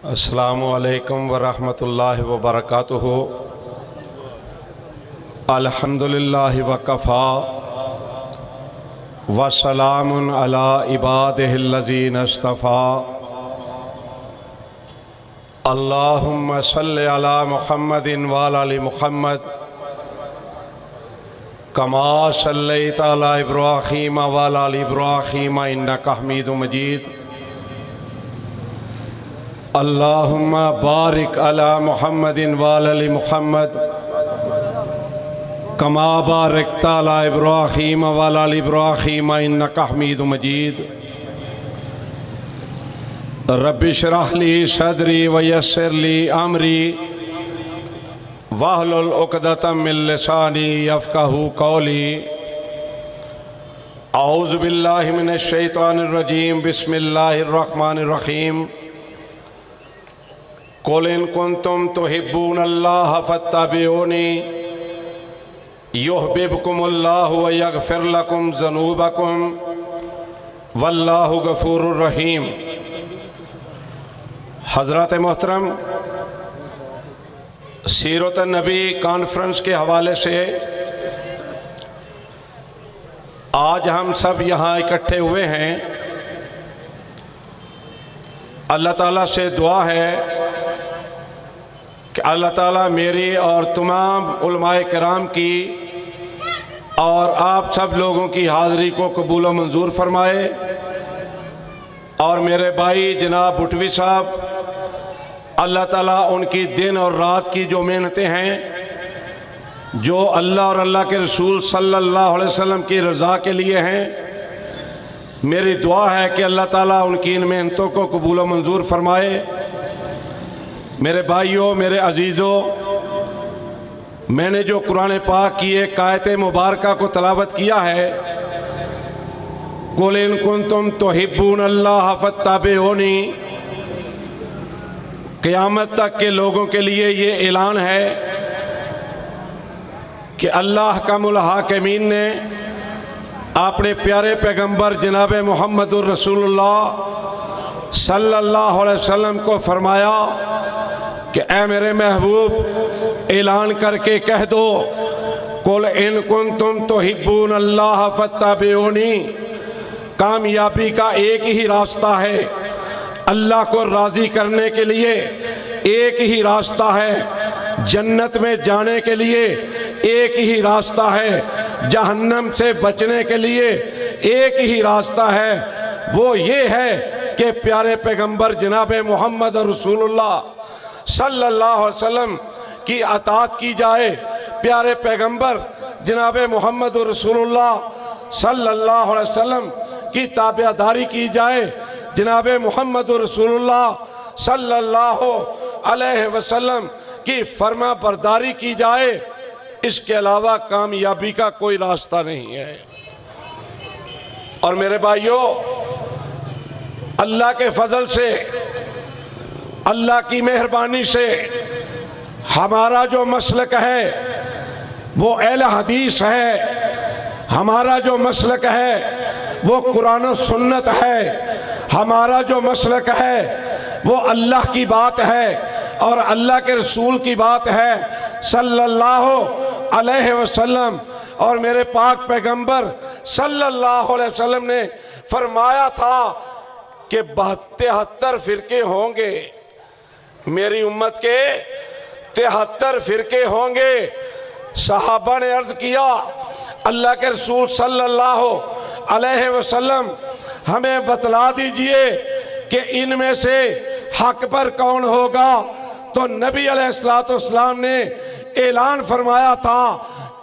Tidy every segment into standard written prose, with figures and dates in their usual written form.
अस्सलामु अलैकुम वरहमतुल्लाहि वबरकातुहू। अल्हम्दुलिल्लाहि वकफ़ा वस्सलामुन अला इबादिहिल्लज़ीना इस्तफ़ा। अल्लाहुम्मा सल्लि अला मुहम्मदिन व अला आलि मुहम्मद कमा सल्लैता अला इब्राहीम व अला आलि इब्राहीम इन्नका हमीदुम मजीद। अल्लाहुम्मा बारिक अला मुहम्मदिन व अला आलि मुहम्मद कमा बारकता अला इब्राहीम व अला आलि इब्राहीम इन्नका हमीदुम मजीद। रब्बि इश्रह ली सदरी व यस्सिर ली अमरी वहलुल उक़दतम मिन लिसानी यफ़क़हू क़ौली। औज़ु बिल्लाहि मिनश शैतानिर रजीम। बिस्मिल्लाहिर रहमानिर रहीम। कुल इन कुंतुम तुहिब्बूनल्लाह फत्तबिऊनी युहब्बिबकुमुल्लाहु व यग़फ़िर लकुम ज़ुनूबकुम वल्लाहु गफ़ूरुर रहीम। हज़रत मोहतरम, सीरत नबी कॉन्फ्रेंस के हवाले से आज हम सब यहाँ इकट्ठे हुए हैं। अल्लाह ताला से दुआ है कि अल्लाह ताला मेरी और तमाम उलमाए किराम की और आप सब लोगों की हाज़िरी को कबूल व मंजूर फरमाए। और मेरे भाई जनाब भुटवी साहब, अल्लाह ताला उनकी दिन और रात की जो मेहनतें हैं, जो अल्लाह और अल्लाह के रसूल सल्लल्लाहु अलैहि वसल्लम की रज़ा के लिए हैं, मेरी दुआ है कि अल्लाह ताला उनकी इन मेहनतों को कबूल व मंजूर फरमाए। मेरे भाइयों, मेरे अजीज़ों, मैंने जो कुरान पाक की एक आयत मुबारका को तलावत किया है, कुल इन कुंतुम तुहिब्बूनल्लाह फत्तबिऊनी, क़यामत तक के लोगों के लिए ये ऐलान है कि अल्लाह का मुल्हाकिमीन ने अपने प्यारे पैगंबर जनाब मुहम्मदुर रसूलुल्लाह सल्लल्लाहु अलैहि वसल्लम को फरमाया कि ऐ मेरे महबूब, ऐलान करके कह दो, कुल इन कुंतुम तुहिब्बूनल्लाह फत्तबिऊनी। कामयाबी का एक ही रास्ता है, अल्लाह को राज़ी करने के लिए एक ही रास्ता है, जन्नत में जाने के लिए एक ही रास्ता है, जहन्नम से बचने के लिए एक ही रास्ता है। वो ये है कि प्यारे पैगंबर जनाब मोहम्मद रसूलुल्लाह सल्लल्लाहु अलैहि वसल्लम की अताअत की जाए, प्यारे पैगंबर जनाब मोहम्मद रसूलुल्लाह सल्लल्लाहु अलैहि वसल्लम की ताबेदारी की जाए, जनाब मोहम्मद रसूलुल्लाह सल्लल्लाहु अलैहि वसल्लम की फर्मा बरदारी की जाए। इसके अलावा कामयाबी का कोई रास्ता नहीं है। और मेरे भाइयों, अल्लाह के फजल से, अल्लाह की मेहरबानी से हमारा जो मसलक है वो अहले हदीस है। हमारा जो मसलक है वो कुरान और सुन्नत है। हमारा जो मसलक है वो अल्लाह की बात है और अल्लाह के रसूल की बात है सल्लल्लाहु अलैहि वसल्लम। और मेरे पाक पैगंबर सल्लल्लाहु अलैहि वसल्लम ने फरमाया था कि 73 फ़िरके होंगे, मेरी उम्मत के 73 फ़िरके होंगे। सहाबा ने अर्ज़ किया, अल्लाह के रसूल सल्लल्लाहु अलैहि वसल्लम हमें बतला दीजिए कि इनमें से हक पर कौन होगा। तो नबी अलैहिस्सलाम ने ऐलान फरमाया था,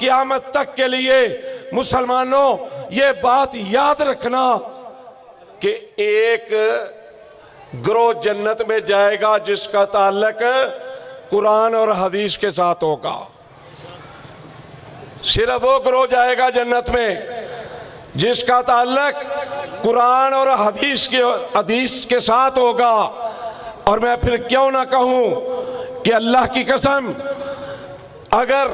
क़यामत तक के लिए मुसलमानों ये बात याद रखना कि एक ग्रोह जन्नत में जाएगा जिसका ताल्लुक कुरान और हदीस के साथ होगा। सिर्फ वो ग्रोह जाएगा जन्नत में जिसका ताल्लुक कुरान और हदीस के साथ होगा। और मैं फिर क्यों ना कहूँ कि अल्लाह की कसम, अगर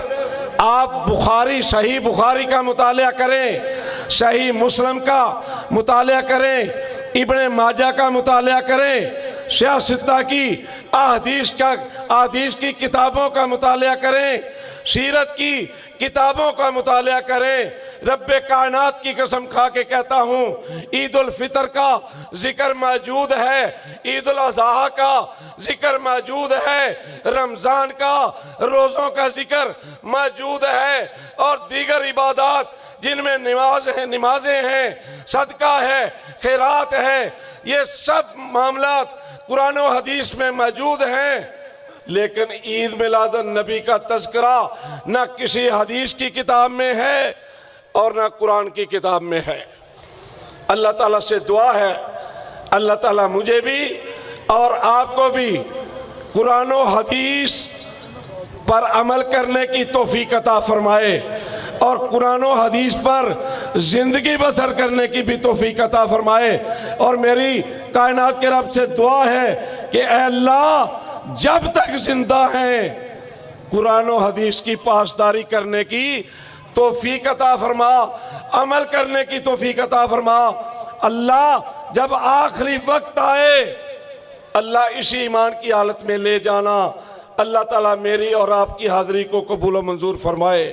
आप बुखारी, सही बुखारी का मुतालिया करें, सही मुस्लिम का मुतालिया करें, इब्ने माजा का मुतालिया करें, सियासत की, अहादीस की किताबों का मुतालिया करें, सीरत की किताबों का मुतालिया करें। रब्बे कायनात की कसम खा के कहता हूँ, ईद उल फितर का जिक्र मौजूद है, ईद उल अज़हा का जिक्र मौजूद है, रमज़ान का रोज़ों का जिक्र मौजूद है, और दीगर इबादत जिनमें नमाजें हैं, सदका है, खैरात है, ये सब मामला कुरान और हदीस में मौजूद हैं। लेकिन ईद मिलादुन नबी का तज़किरा न किसी हदीस की किताब में है और न कुरान की किताब में है। अल्लाह ताला से दुआ है, अल्लाह ताला मुझे भी और आपको भी कुरान और हदीस पर अमल करने की तौफीक अता फरमाए और कुरान और हदीस पर जिंदगी बसर करने की भी तौफीक अता फरमाए। और मेरी कायनात के रब से दुआ है कि ऐ अल्लाह, जब तक जिंदा हैं कुरान और हदीस की पासदारी करने की तौफीक अता फरमा, अमल करने की तौफीक अता फरमा। अल्लाह जब आखिरी वक्त आए, अल्लाह इसी ईमान की हालत में ले जाना। अल्लाह ताला मेरी और आपकी हाज़िरी को कबूल और मंजूर फरमाए।